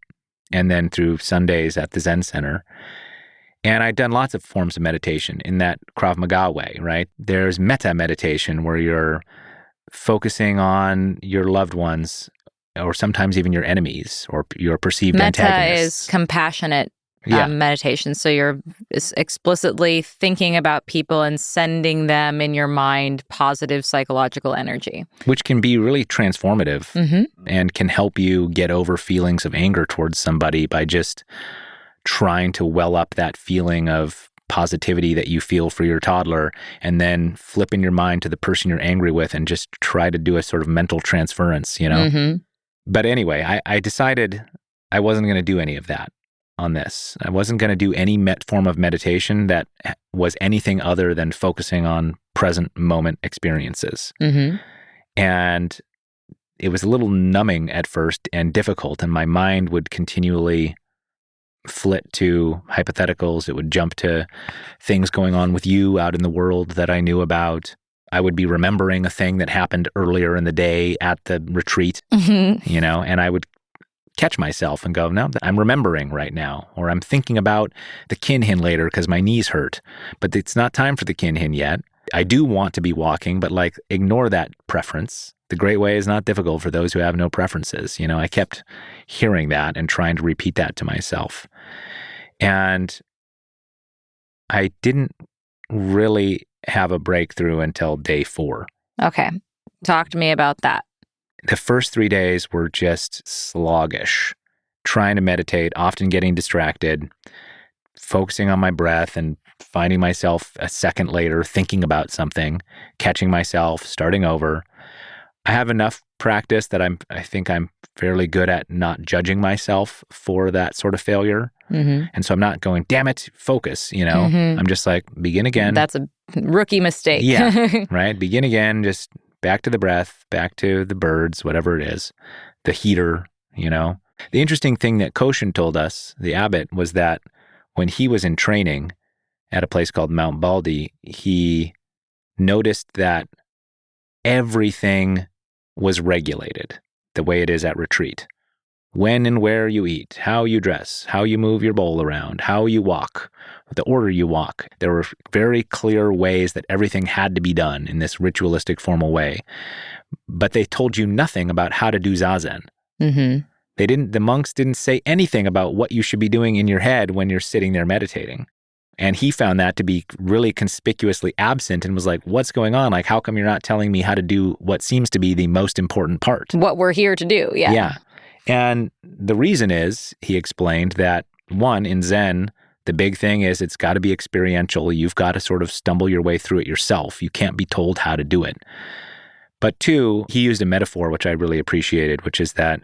and then through Sundays at the Zen Center. And I'd done lots of forms of meditation in that Krav Maga way, right? There's metta meditation where you're focusing on your loved ones or sometimes even your enemies or your perceived antagonists. Metta is compassionate meditation. So you're explicitly thinking about people and sending them in your mind positive psychological energy. Which can be really transformative and can help you get over feelings of anger towards somebody by just trying to well up that feeling of positivity that you feel for your toddler and then flip in your mind to the person you're angry with and just try to do a sort of mental transference, you know? But anyway, I decided I wasn't going to do any of that on this. I wasn't going to do any form of meditation that was anything other than focusing on present moment experiences. And it was a little numbing at first and difficult, and my mind would continually flit to hypotheticals. It would jump to things going on with you out in the world that I knew about. I would be remembering a thing that happened earlier in the day at the retreat, you know, and I would catch myself and go, no, I'm remembering right now, or I'm thinking about the kinhin later because my knees hurt, but it's not time for the kinhin yet. I do want to be walking, but like ignore that preference. The great way is not difficult for those who have no preferences. You know, I kept hearing that and trying to repeat that to myself. And I didn't really have a breakthrough until day 4. Okay. Talk to me about that. The first 3 days were just sluggish, trying to meditate, often getting distracted, focusing on my breath and finding myself a second later thinking about something, catching myself, starting over. I have enough practice that I think I'm fairly good at not judging myself for that sort of failure. And so I'm not going, damn it, focus, you know? I'm just like, begin again. That's a rookie mistake. Yeah, right? Begin again, just back to the breath, back to the birds, whatever it is, the heater, you know. The interesting thing that Koshin told us, the abbot, was that when he was in training at a place called Mount Baldy, he noticed that everything was regulated the way it is at retreat. When and where you eat, how you dress, how you move your bowl around, how you walk, the order you walk. There were very clear ways that everything had to be done in this ritualistic, formal way. But they told you nothing about how to do zazen. Mm-hmm. The monks didn't say anything about what you should be doing in your head when you're sitting there meditating. And he found that to be really conspicuously absent and was like, what's going on? Like, how come you're not telling me how to do what seems to be the most important part? What we're here to do, yeah. Yeah. And the reason is, he explained, that one, in Zen, the big thing is it's got to be experiential. You've got to sort of stumble your way through it yourself. You can't be told how to do it. But two, he used a metaphor, which I really appreciated, which is that,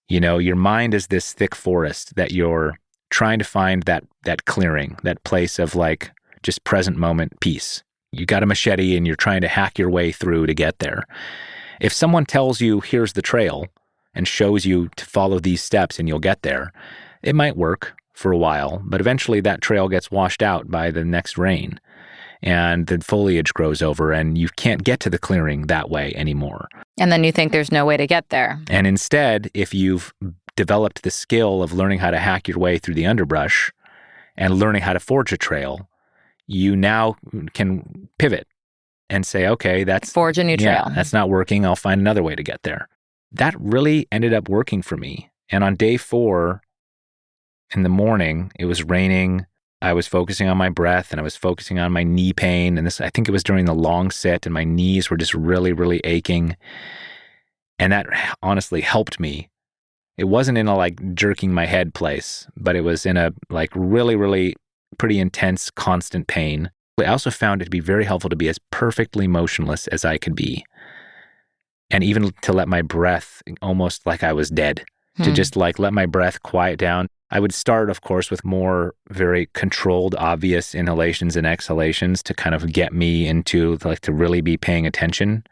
you know, your mind is this thick forest that you're trying to find that clearing, that place of like just present moment peace. You got a machete and you're trying to hack your way through to get there. If someone tells you, here's the trail, and shows you to follow these steps and you'll get there, it might work for a while, but eventually that trail gets washed out by the next rain and the foliage grows over and you can't get to the clearing that way anymore. And then you think there's no way to get there. And instead, if you've developed the skill of learning how to hack your way through the underbrush and learning how to forge a trail, you now can pivot and say, okay, forge a new trail. Yeah, that's not working. I'll find another way to get there. That really ended up working for me. And on day 4, in the morning, it was raining. I was focusing on my breath and I was focusing on my knee pain. And I think it was during the long sit and my knees were just really, really aching. And that honestly helped me. It wasn't in a like jerking my head place, but it was in a like really, really pretty intense, constant pain. I also found it to be very helpful to be as perfectly motionless as I could be. And even to let my breath, almost like I was dead, to just like let my breath quiet down. I would start, of course, with more very controlled, obvious inhalations and exhalations to kind of get me into like to really be paying attention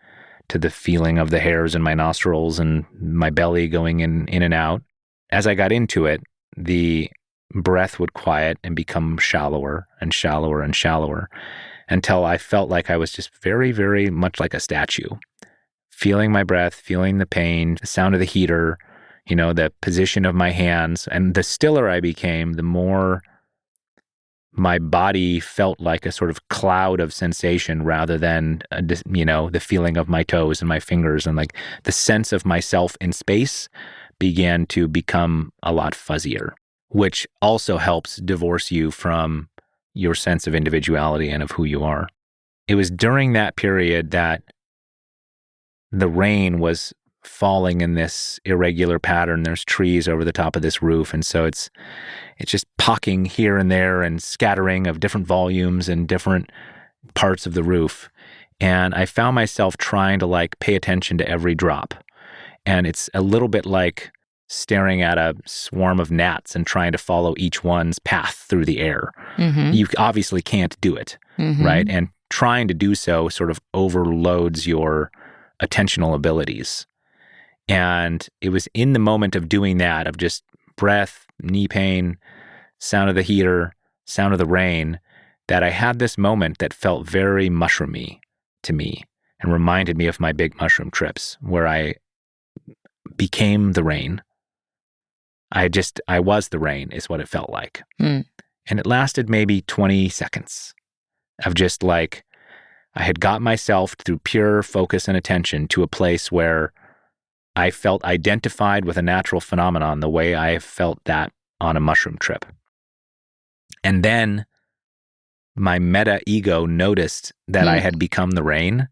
to the feeling of the hairs in my nostrils and my belly going in and out. As I got into it, the breath would quiet and become shallower and shallower and shallower until I felt like I was just very, very much like a statue. Feeling my breath, feeling the pain, the sound of the heater, you know, the position of my hands. And the stiller I became, the more my body felt like a sort of cloud of sensation rather than, you know, the feeling of my toes and my fingers, and like the sense of myself in space began to become a lot fuzzier, which also helps divorce you from your sense of individuality and of who you are. It was during that period that the rain was falling in this irregular pattern. There's trees over the top of this roof, and so it's just pocking here and there and scattering of different volumes and different parts of the roof. And I found myself trying to like pay attention to every drop. And it's a little bit like staring at a swarm of gnats and trying to follow each one's path through the air. Mm-hmm. You obviously can't do it, right? And trying to do so sort of overloads your attentional abilities. And it was in the moment of doing that, of just breath, knee pain, sound of the heater, sound of the rain, that I had this moment that felt very mushroomy to me and reminded me of my big mushroom trips where I became the rain. I was the rain is what it felt like. And it lasted maybe 20 seconds of just like, I had got myself through pure focus and attention to a place where I felt identified with a natural phenomenon the way I felt that on a mushroom trip. And then my meta ego noticed that I had become the rain,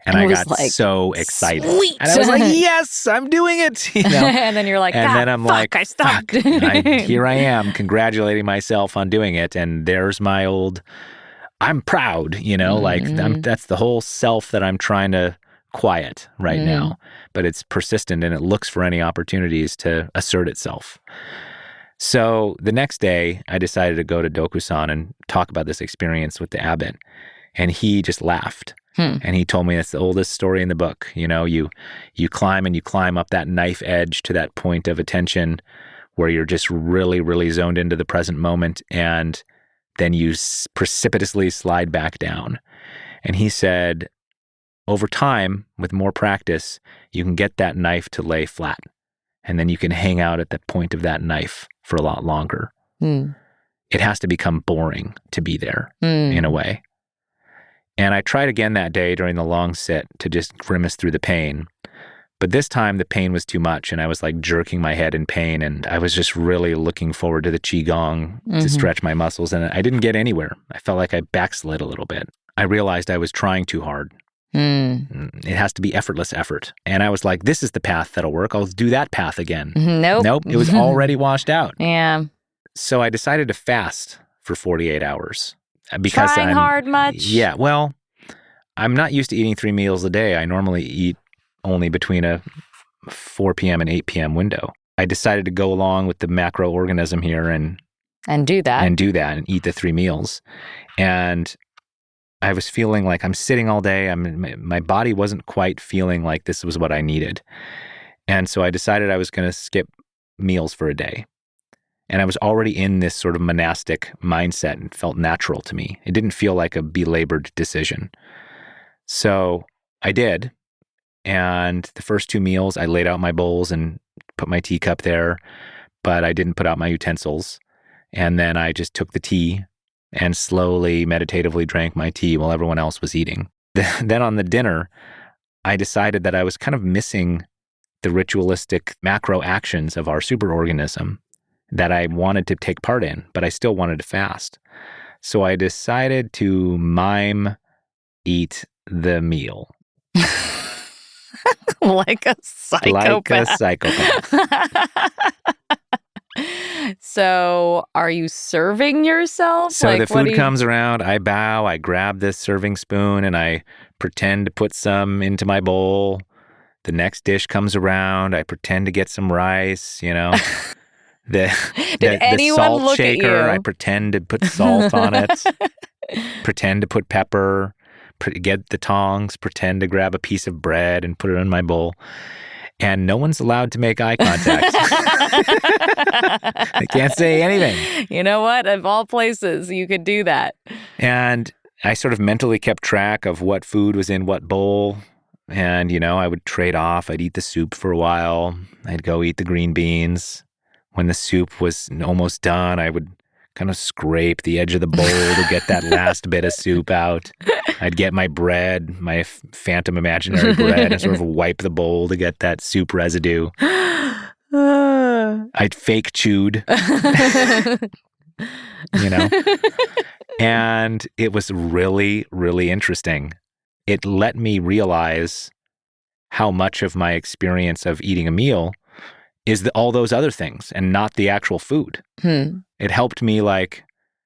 and I got like, so excited. Sweet. And I was like, yes, I'm doing it. You know? And then you're like, and then I'm like, I stopped. Here I am congratulating myself on doing it. And there's my old, I'm proud, you know, like that's the whole self that I'm trying to quiet right now, but it's persistent and it looks for any opportunities to assert itself. So the next day I decided to go to Dokusan and talk about this experience with the abbot, and he just laughed. And he told me it's the oldest story in the book. You know, you climb and you climb up that knife edge to that point of attention where you're just really, really zoned into the present moment, and then you precipitously slide back down. And he said, over time, with more practice, you can get that knife to lay flat. And then you can hang out at the point of that knife for a lot longer. It has to become boring to be there in a way. And I tried again that day during the long sit to just grimace through the pain. But this time the pain was too much, and I was like jerking my head in pain, and I was just really looking forward to the Qigong to stretch my muscles, and I didn't get anywhere. I felt like I backslid a little bit. I realized I was trying too hard. It has to be effortless effort. And I was like, this is the path that'll work. I'll do that path again. Nope. It was already washed out. Yeah. So I decided to fast for 48 hours. Because Trying hard much? Yeah, well, I'm not used to eating 3 meals a day. I normally eat only between a 4 p.m. and 8 p.m. window. I decided to go along with the macroorganism here and do that. And eat the 3 meals. And I was feeling like I'm sitting all day. My body wasn't quite feeling like this was what I needed. And so I decided I was going to skip meals for a day. And I was already in this sort of monastic mindset and felt natural to me. It didn't feel like a belabored decision. So I did. And the first 2 meals, I laid out my bowls and put my teacup there, but I didn't put out my utensils. And then I just took the tea and slowly, meditatively drank my tea while everyone else was eating. Then on the dinner, I decided that I was kind of missing the ritualistic macro actions of our superorganism that I wanted to take part in, but I still wanted to fast. So I decided to mime eat the meal. Like a psychopath. So are you serving yourself? So the food comes around, I bow, I grab this serving spoon, and I pretend to put some into my bowl. The next dish comes around, I pretend to get some rice, you know. The salt look shaker, at you? I pretend to put salt on it, pretend to put pepper, get the tongs, pretend to grab a piece of bread and put it in my bowl. And no one's allowed to make eye contact. They can't say anything. You know what? Of all places, you could do that. And I sort of mentally kept track of what food was in what bowl. And, you know, I would trade off. I'd eat the soup for a while. I'd go eat the green beans. When the soup was almost done, I would kind of scrape the edge of the bowl to get that last bit of soup out. I'd get my bread, my phantom imaginary bread, and sort of wipe the bowl to get that soup residue. I'd fake chewed, you know? And it was really, really interesting. It let me realize how much of my experience of eating a meal is all those other things and not the actual food. It helped me like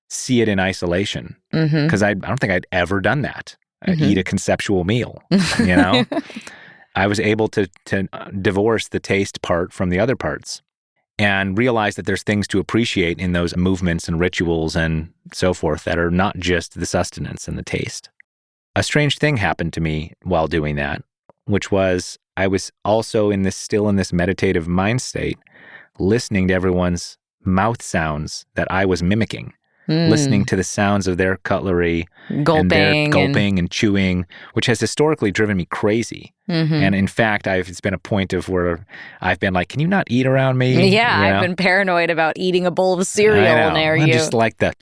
see it in isolation because I don't think I'd ever done that. Eat a conceptual meal, you know? I was able to divorce the taste part from the other parts and realize that there's things to appreciate in those movements and rituals and so forth that are not just the sustenance and the taste. A strange thing happened to me while doing that, which was I was also still in this meditative mind state, listening to everyone's mouth sounds that I was mimicking, listening to the sounds of their cutlery, gulping and chewing, which has historically driven me crazy. And in fact, it's been a point of where I've been like, can you not eat around me? Yeah, you know? I've been paranoid about eating a bowl of cereal near you. Just like the,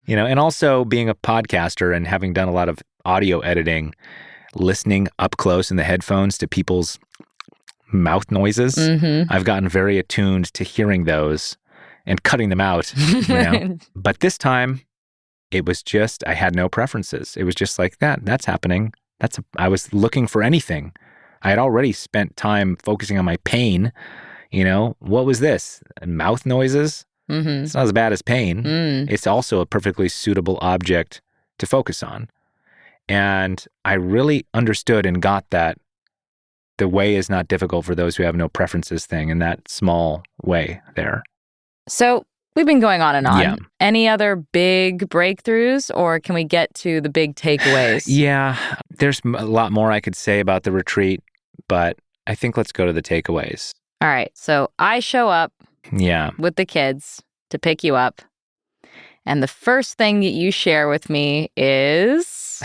you know, and also being a podcaster and having done a lot of audio editing, listening up close in the headphones to people's mouth noises. I've gotten very attuned to hearing those and cutting them out, you know. But this time, it was just, I had no preferences. It was just like that's happening. I was looking for anything. I had already spent time focusing on my pain, you know. What was this? Mouth noises? It's not as bad as pain. It's also a perfectly suitable object to focus on. And I really understood and got that the way is not difficult for those who have no preferences thing in that small way there. So We've been going on and on. Yeah. Any other big breakthroughs, or can we get to the big takeaways? Yeah, there's a lot more I could say about the retreat, but I think let's go to the takeaways. All right. So I show up Yeah. with the kids to pick you up. And the first thing that you share with me is...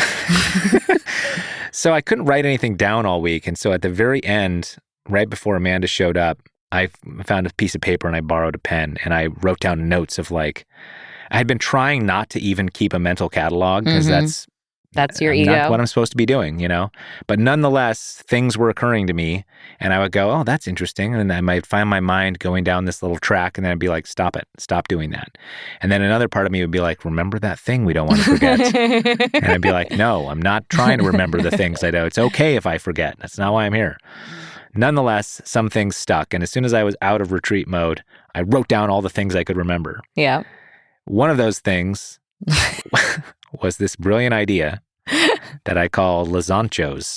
So I couldn't write anything down all week. And so at the very end, right before Amanda showed up, I found a piece of paper and I borrowed a pen and I wrote down notes of I had been trying not to even keep a mental catalog because that's your not ego. what I'm supposed to be doing, But nonetheless, things were occurring to me and I would go, oh, that's interesting. And I might find my mind going down this little track and then I'd be like, stop it. Stop doing that. And then another part of me would be like, remember that thing we don't want to forget. And I'd be like, no, I'm not trying to remember the things I know. It's okay if I forget. That's not why I'm here. Nonetheless, some things stuck. And as soon as I was out of retreat mode, I wrote down all the things I could remember. Yeah. One of those things was this brilliant idea that I call lasagnos,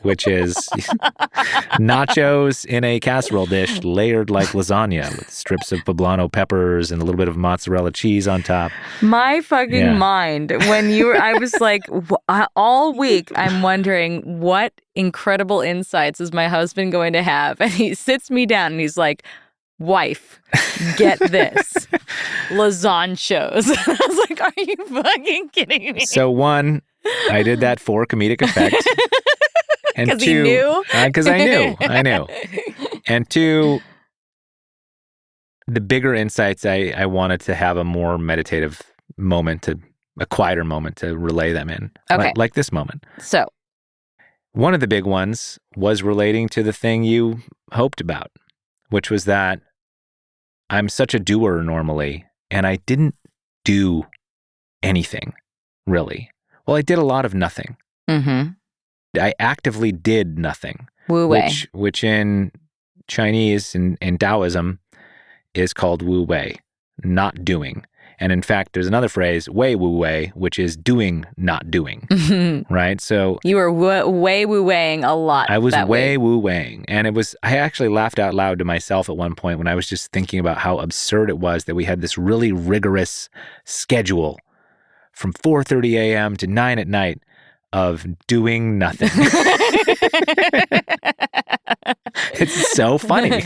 which is nachos in a casserole dish layered like lasagna with strips of poblano peppers and a little bit of mozzarella cheese on top. My fucking mind, when I was like, all week, I'm wondering what incredible insights is my husband going to have? And he sits me down and he's like, wife, get this. Lasagnos. I was like, are you fucking kidding me? So one, I did that for comedic effect. And Because two, he knew? Because I knew. And two, the bigger insights, I wanted to have a more meditative moment, a quieter moment to relay them in. Okay. Like this moment. So. One of the big ones was relating to the thing you hoped about, which was that I'm such a doer normally, and I didn't do anything, really. Well, I did a lot of nothing. Mm-hmm. I actively did nothing. Wu wei. Which in Chinese and in Taoism is called wu wei, not doing. And in fact, there's another phrase, wei wu wei, which is doing, not doing. Right? So you were way wu weiing a lot. I was that way week. wu weiing. And I actually laughed out loud to myself at one point when I was just thinking about how absurd it was that we had this really rigorous schedule from 4:30 a.m. to 9 at night of doing nothing. It's so funny.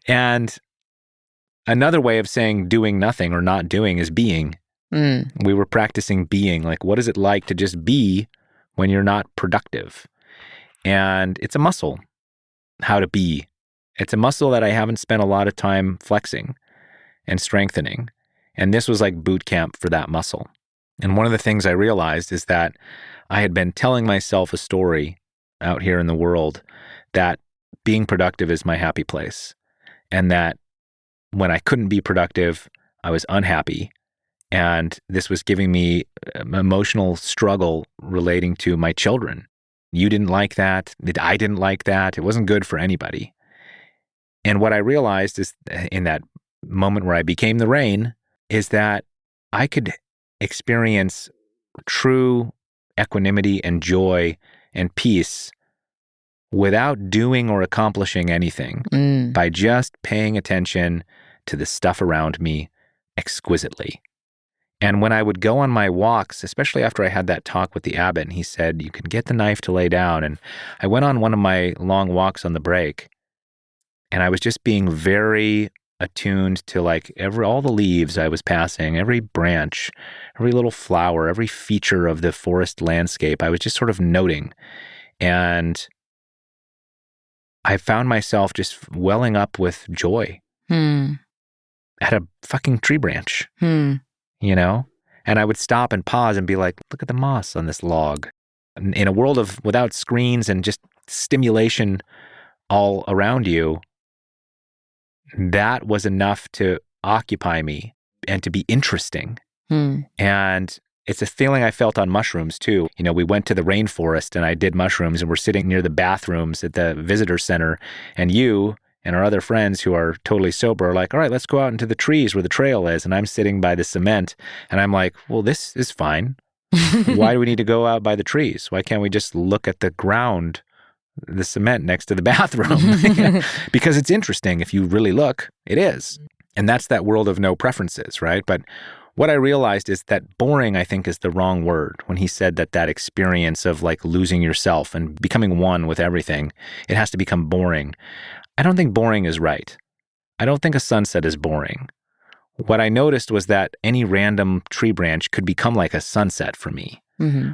And another way of saying doing nothing or not doing is being. We were practicing being. Like, what is it like to just be when you're not productive? And it's a muscle, how to be. It's a muscle that I haven't spent a lot of time flexing and strengthening. And this was like boot camp for that muscle. And one of the things I realized is that I had been telling myself a story out here in the world that being productive is my happy place. And that when I couldn't be productive, I was unhappy. And this was giving me emotional struggle relating to my children. You didn't like that. I didn't like that. It wasn't good for anybody. And what I realized is in that moment where I became the rain is that I could experience true equanimity and joy and peace without doing or accomplishing anything by just paying attention to the stuff around me exquisitely. And when I would go on my walks, especially after I had that talk with the abbot, and he said, you can get the knife to lay down. And I went on one of my long walks on the break, and I was just being very attuned to like all the leaves I was passing, every branch, every little flower, every feature of the forest landscape. I was just sort of noting. And I found myself just welling up with joy at a fucking tree branch, you know? And I would stop and pause and be like, look at the moss on this log. In a world without screens and just stimulation all around you, that was enough to occupy me and to be interesting. And it's a feeling I felt on mushrooms too. You know, we went to the rainforest and I did mushrooms and we're sitting near the bathrooms at the visitor center, and you and our other friends who are totally sober are like, all right, let's go out into the trees where the trail is. And I'm sitting by the cement and I'm like, well, this is fine. Why do we need to go out by the trees? Why can't we just look at the ground, the cement next to the bathroom? Because it's interesting. If you really look, it is. And that's that world of no preferences, right? But what I realized is that boring, I think, is the wrong word. When he said that experience of like losing yourself and becoming one with everything, it has to become boring. I don't think boring is right. I don't think a sunset is boring. What I noticed was that any random tree branch could become like a sunset for me,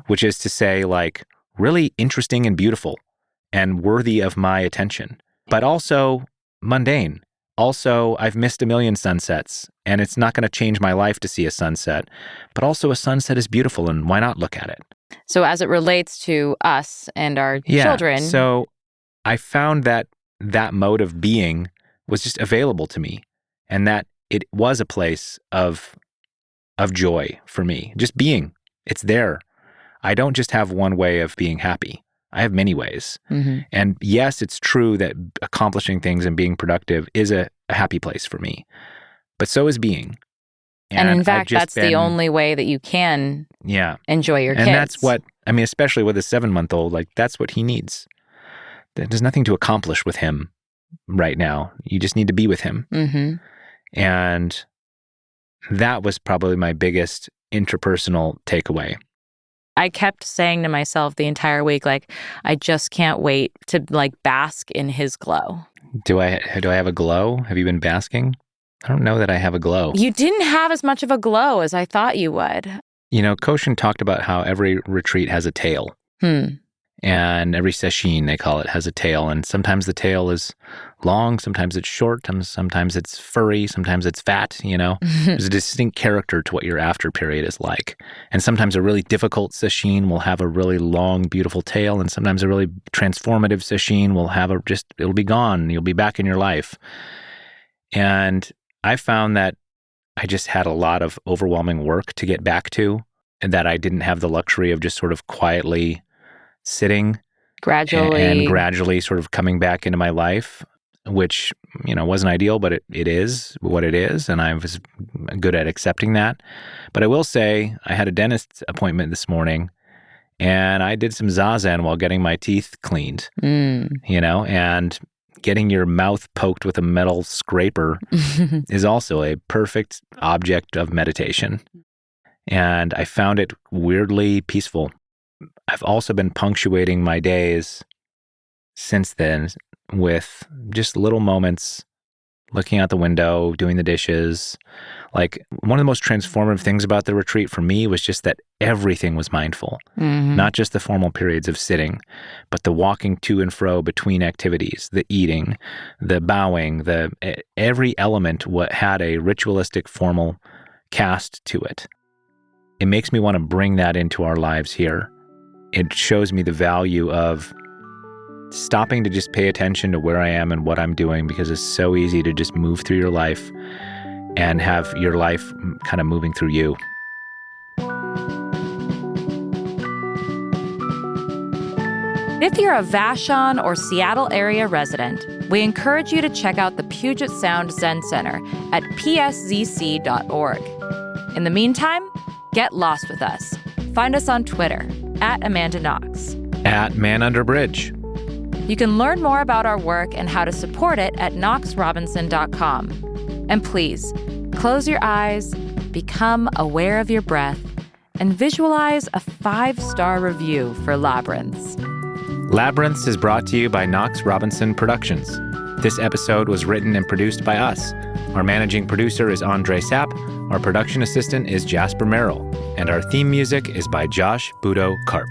which is to say like really interesting and beautiful and worthy of my attention, but also mundane. Also, I've missed a million sunsets, and it's not going to change my life to see a sunset. But also, a sunset is beautiful, and why not look at it? So as it relates to us and our children. So I found that mode of being was just available to me, and that it was a place of joy for me. Just being. It's there. I don't just have one way of being happy. I have many ways. And yes, it's true that accomplishing things and being productive is a happy place for me. But so is being. And in fact, that's the only way that you can enjoy your kids. And that's what, I mean, especially with a 7-month-old, like that's what he needs. There's nothing to accomplish with him right now. You just need to be with him. And that was probably my biggest interpersonal takeaway. I kept saying to myself the entire week, like, I just can't wait to like bask in his glow. Do I have a glow? Have you been basking? I don't know that I have a glow. You didn't have as much of a glow as I thought you would. You know, Koshin talked about how every retreat has a tail. And every sesshin, they call it, has a tail. And sometimes the tail is long, sometimes it's short, sometimes it's furry, sometimes it's fat, you know. There's a distinct character to what your after period is like. And sometimes a really difficult sesshin will have a really long, beautiful tail. And sometimes a really transformative sesshin will have it'll be gone. You'll be back in your life. And I found that I just had a lot of overwhelming work to get back to, and that I didn't have the luxury of just sort of quietly sitting gradually sort of coming back into my life, which, you know, wasn't ideal, but it is what it is. And I was good at accepting that. But I will say I had a dentist appointment this morning, and I did some Zazen while getting my teeth cleaned, you know, and getting your mouth poked with a metal scraper is also a perfect object of meditation. And I found it weirdly peaceful. I've also been punctuating my days since then with just little moments, looking out the window, doing the dishes. Like, one of the most transformative things about the retreat for me was just that everything was mindful. Not just the formal periods of sitting, but the walking to and fro between activities, the eating, the bowing, every element had a ritualistic, formal cast to it. It makes me want to bring that into our lives here. It shows me the value of stopping to just pay attention to where I am and what I'm doing, because it's so easy to just move through your life and have your life kind of moving through you. If you're a Vashon or Seattle area resident, we encourage you to check out the Puget Sound Zen Center at pszc.org. In the meantime, get lost with us. Find us on Twitter at Amanda Knox. At ManUnderBridge. You can learn more about our work and how to support it at knoxrobinson.com. And please, close your eyes, become aware of your breath, and visualize a 5-star review for Labyrinths. Labyrinths is brought to you by Knox Robinson Productions. This episode was written and produced by us. Our managing producer is Andre Sapp. Our production assistant is Jasper Merrill. And our theme music is by Josh Budo Karp.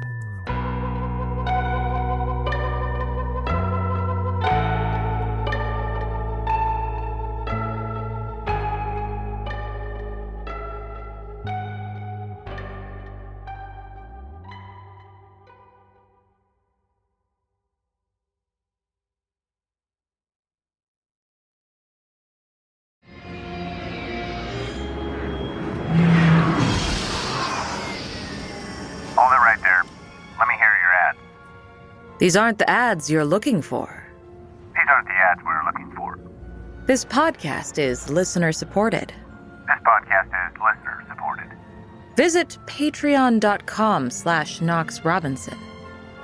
Hold it right there. Let me hear your ad. These aren't the ads you're looking for. These aren't the ads we're looking for. This podcast is listener-supported. This podcast is listener-supported. Visit patreon.com/Knox Robinson.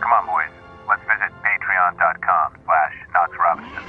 Come on, boys. Let's visit patreon.com/Knox Robinson.